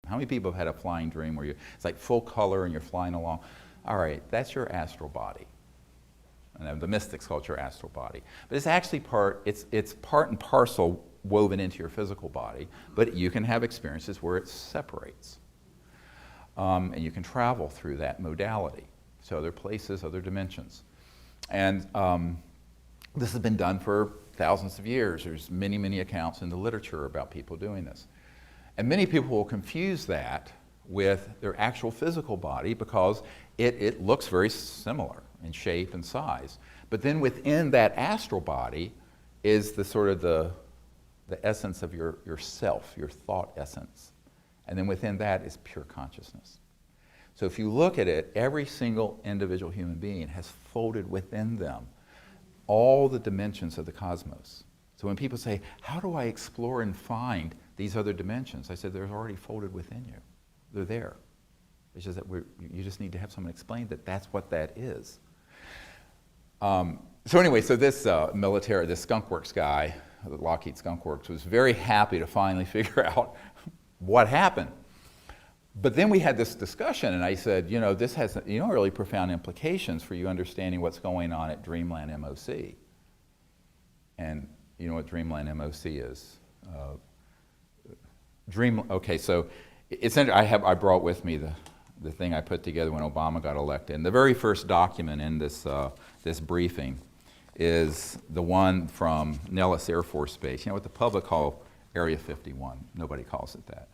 How many people have had a flying dream where it's like full color and you're flying along? All right, that's your astral body. And the mystics call it your astral body. But it's actually it's part and parcel woven into your physical body, but you can have experiences where it separates. And you can travel through that modality to other places, other dimensions. And this has been done for thousands of years. There's many, many accounts in the literature about people doing this. And many people will confuse that with their actual physical body because it looks very similar in shape and size. But then within that astral body is the sort of the essence of your self, your thought essence. And then within that is pure consciousness. So if you look at it, every single individual human being has folded within them all the dimensions of the cosmos. So when people say, how do I explore and find these other dimensions? I said, they're already folded within you. They're there. It's just that you just need to have someone explain that that's what that is. So anyway, so this this Skunk Works guy, the Lockheed Skunk Works, was very happy to finally figure out what happened. But then we had this discussion, and I said, this has really profound implications for you understanding what's going on at Dreamland MOC. And you know what Dreamland MOC is? Okay, so I brought with me the thing I put together when Obama got elected. And the very first document in this briefing is the one from Nellis Air Force Base. What the public call Area 51. Nobody calls it that.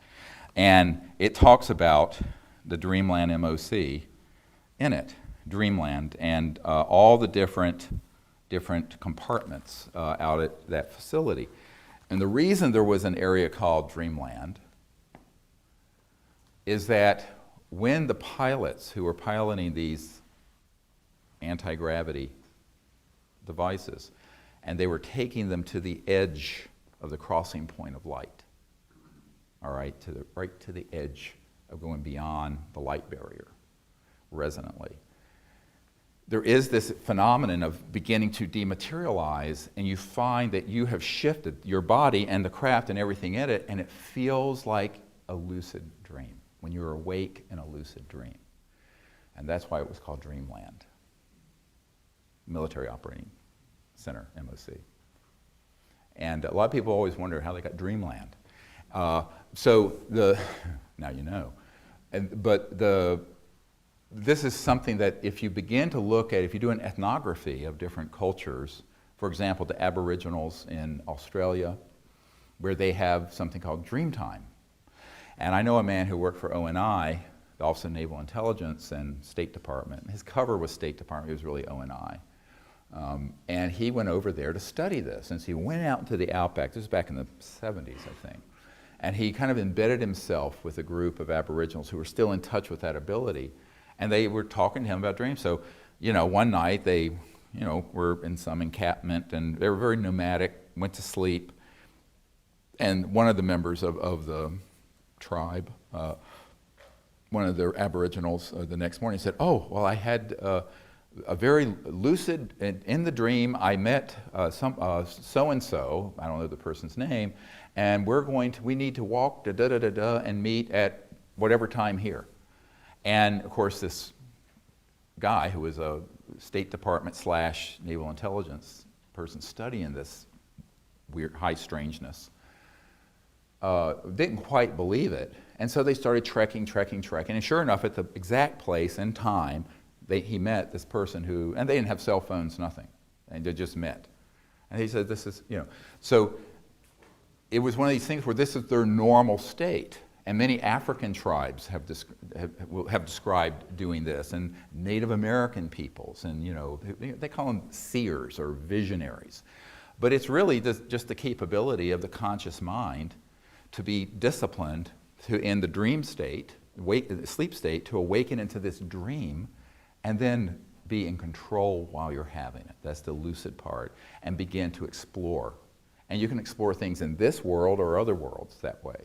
And it talks about the Dreamland MOC in it, Dreamland, and all the different compartments out at that facility. And the reason there was an area called Dreamland is that when the pilots who were piloting these anti-gravity devices, and they were taking them to the edge of the crossing point of light, all right, right to the edge of going beyond the light barrier, resonantly. There is this phenomenon of beginning to dematerialize, and you find that you have shifted your body and the craft and everything in it, and it feels like a lucid dream, when you're awake in a lucid dream. And that's why it was called Dreamland, Military Operating Center, MOC. And a lot of people always wonder how they got Dreamland. Now you know. This is something that if you begin to look at, if you do an ethnography of different cultures, for example, the Aboriginals in Australia, where they have something called dream time. And I know a man who worked for ONI, the Office of Naval Intelligence and State Department. His cover was State Department, it was really ONI. And he went over there to study this. And so he went out into the outback, this was back in the 70s, I think. And he kind of embedded himself with a group of Aboriginals who were still in touch with that ability. And they were talking to him about dreams. So, one night they, were in some encampment and they were very nomadic, went to sleep. And one of the members of the tribe, one of their Aboriginals the next morning said, "Oh, well, I had a very lucid, in the dream I met so-and-so, I don't know the person's name, and we need to walk and meet at whatever time here." And of course this guy who was a State Department / Naval Intelligence person studying this weird high strangeness didn't quite believe it. And so they started trekking, and sure enough at the exact place and time he met this person and they didn't have cell phones, nothing, and they just met. And he said, this is, so it was one of these things where this is their normal state. And many African tribes have described doing this, and Native American peoples, and they call them seers or visionaries. But it's really just the capability of the conscious mind to be disciplined in the dream state, sleep state, to awaken into this dream, and then be in control while you're having it. That's the lucid part, and begin to explore. And you can explore things in this world or other worlds that way.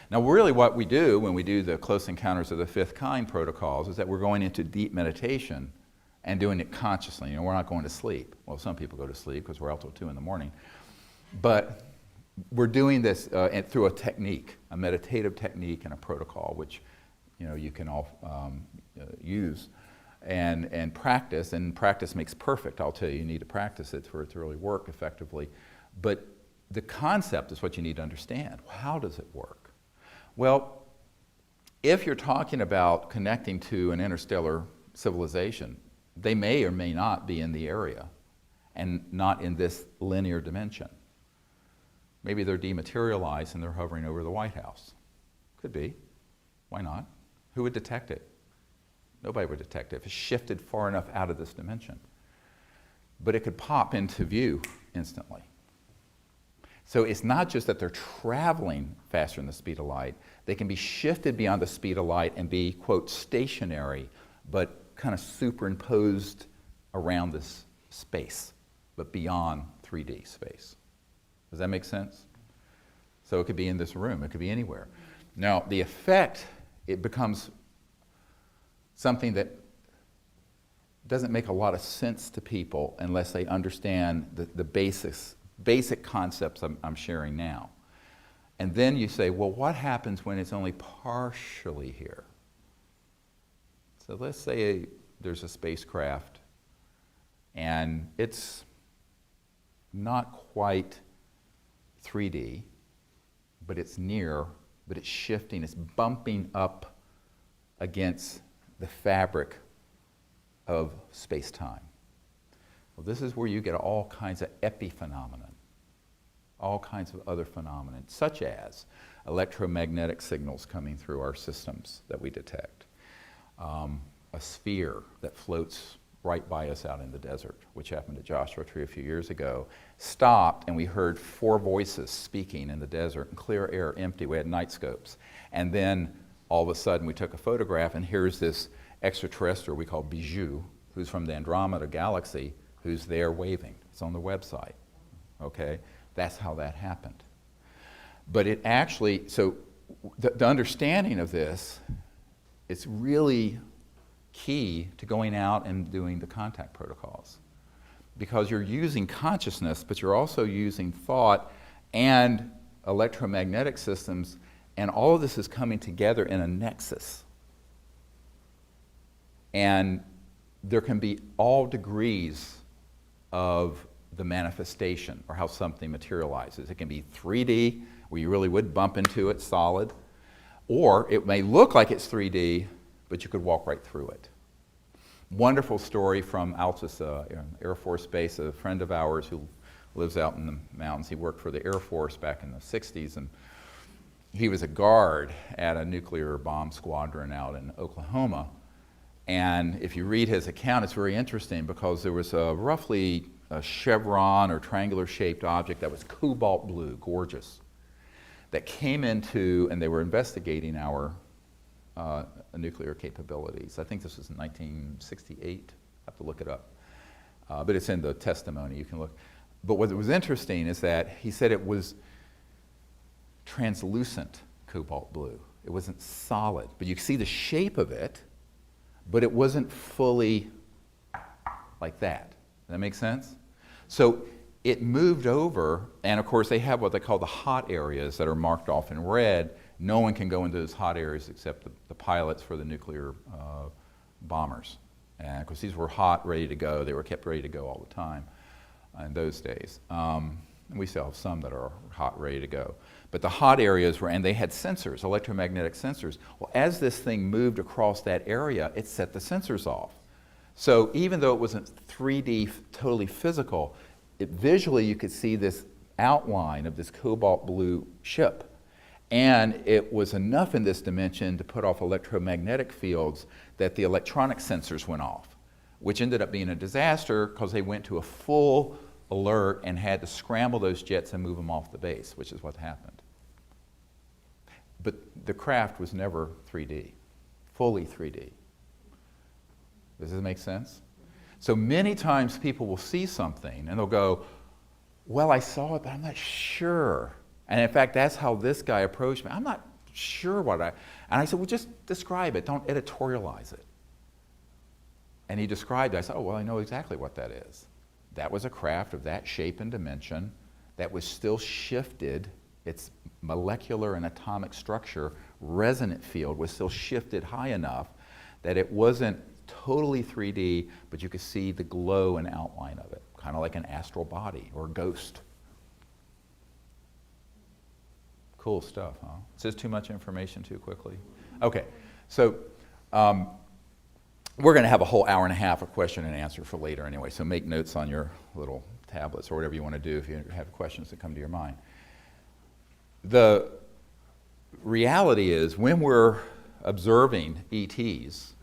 Now, really what we do when we do the Close Encounters of the Fifth Kind protocols is that we're going into deep meditation and doing it consciously. We're not going to sleep. Well, some people go to sleep because we're out till 2 in the morning. But we're doing this through a technique, a meditative technique and a protocol, which you can all use and practice. And practice makes perfect. I'll tell you, you need to practice it for it to really work effectively. But the concept is what you need to understand. How does it work? Well, if you're talking about connecting to an interstellar civilization, they may or may not be in the area and not in this linear dimension. Maybe they're dematerialized and they're hovering over the White House. Could be. Why not? Who would detect it? Nobody would detect it if it shifted far enough out of this dimension. But it could pop into view instantly. So it's not just that they're traveling faster than the speed of light. They can be shifted beyond the speed of light and be, quote, stationary, but kind of superimposed around this space, but beyond 3D space. Does that make sense? So it could be in this room. It could be anywhere. Now, the effect, it becomes something that doesn't make a lot of sense to people unless they understand the basic concepts I'm sharing now. And then you say, well, what happens when it's only partially here? So let's say there's a spacecraft and it's not quite 3D, but it's near, but it's shifting, it's bumping up against the fabric of space-time. Well, this is where you get all kinds of epiphenomenon, all kinds of other phenomena, such as electromagnetic signals coming through our systems that we detect, a sphere that floats right by us out in the desert, which happened to Joshua Tree a few years ago, stopped and we heard 4 voices speaking in the desert, in clear air, empty. We had night scopes. And then all of a sudden we took a photograph and here's this extraterrestrial we call Bijou, who's from the Andromeda galaxy, who's there waving. It's on the website, okay? That's how that happened. But it actually, so the understanding of this, it's really key to going out and doing the contact protocols. Because you're using consciousness, but you're also using thought and electromagnetic systems, and all of this is coming together in a nexus. And there can be all degrees of the manifestation or how something materializes. It can be 3D, where you really would bump into it solid, or it may look like it's 3D, but you could walk right through it. Wonderful story from Altus Air Force Base. A friend of ours who lives out in the mountains, he worked for the Air Force back in the 60s, and he was a guard at a nuclear bomb squadron out in Oklahoma. And if you read his account, it's very interesting because there was roughly a chevron or triangular shaped object that was cobalt blue, gorgeous, that came into, and they were investigating our nuclear capabilities. I think this was in 1968. I have to look it up. But it's in the testimony. You can look. But what was interesting is that he said it was translucent cobalt blue. It wasn't solid. But you could see the shape of it, but it wasn't fully like that. Does that make sense? So it moved over, and of course they have what they call the hot areas that are marked off in red. No one can go into those hot areas except the pilots for the nuclear bombers. And of course these were hot, ready to go. They were kept ready to go all the time in those days. And we still have some that are hot, ready to go. But the hot areas were, and they had sensors, electromagnetic sensors. Well, as this thing moved across that area, it set the sensors off. So even though it wasn't 3D, totally physical, visually you could see this outline of this cobalt blue ship. And it was enough in this dimension to put off electromagnetic fields that the electronic sensors went off, which ended up being a disaster because they went to a full alert and had to scramble those jets and move them off the base, which is what happened. But the craft was never 3D, fully 3D. Does this make sense? So many times people will see something and they'll go, well, I saw it, but I'm not sure. And in fact, that's how this guy approached me. I'm not sure and I said, well, just describe it. Don't editorialize it. And he described it. I said, oh, well, I know exactly what that is. That was a craft of that shape and dimension that was still shifted, its molecular and atomic structure, resonant field was still shifted high enough that it wasn't totally 3D, but you could see the glow and outline of it, kind of like an astral body or ghost. Cool stuff, huh? Is this too much information too quickly? Okay, so we're going to have a whole hour and a half of question and answer for later anyway, so make notes on your little tablets or whatever you want to do if you have questions that come to your mind. The reality is when we're observing ETs,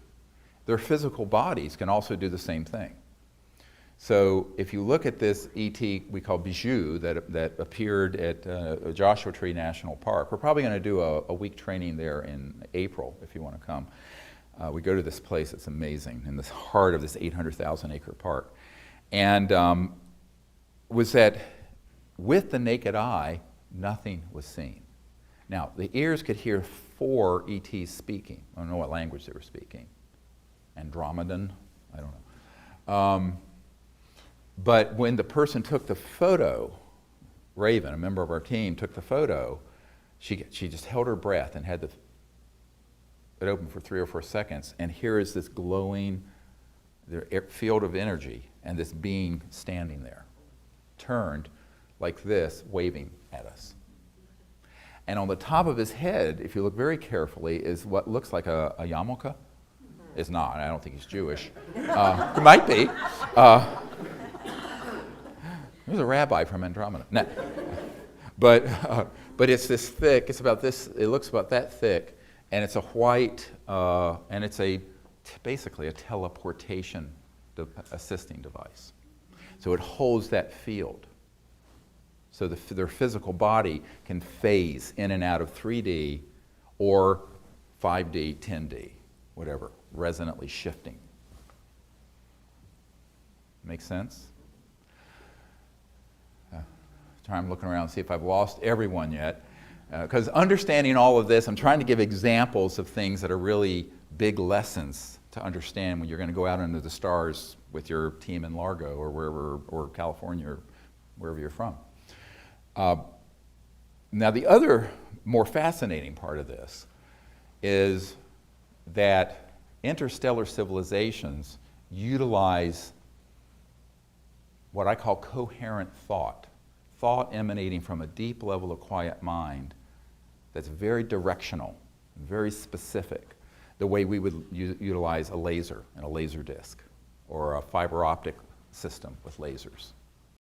their physical bodies can also do the same thing. So if you look at this ET we call Bijou that appeared at Joshua Tree National Park, we're probably going to do a week training there in April if you want to come. We go to this place, it's amazing, in the heart of this 800,000 acre park. And was that with the naked eye, nothing was seen. Now, the ears could hear 4 ETs speaking. I don't know what language they were speaking. Andromedan? I don't know. But when the person took the photo, Raven, a member of our team, took the photo, she just held her breath and had it open for 3 or 4 seconds, and here is this glowing field of energy and this being standing there, turned like this, waving at us. And on the top of his head, if you look very carefully, is what looks like a yarmulke. It's not, I don't think he's Jewish. It might be. There's a rabbi from Andromeda. No. But it's this thick, it's about this, it looks about that thick, and it's a white, and it's basically a teleportation assisting device. So it holds that field. So their physical body can phase in and out of 3D or 5D, 10D, whatever, resonantly shifting. Make sense? I'm looking around to see if I've lost everyone yet. Because understanding all of this, I'm trying to give examples of things that are really big lessons to understand when you're going to go out into the stars with your team in Largo or wherever, or California or wherever you're from. Now the other more fascinating part of this is that interstellar civilizations utilize what I call coherent thought emanating from a deep level of quiet mind that's very directional, very specific, the way we would utilize a laser and a laser disc or a fiber optic system with lasers.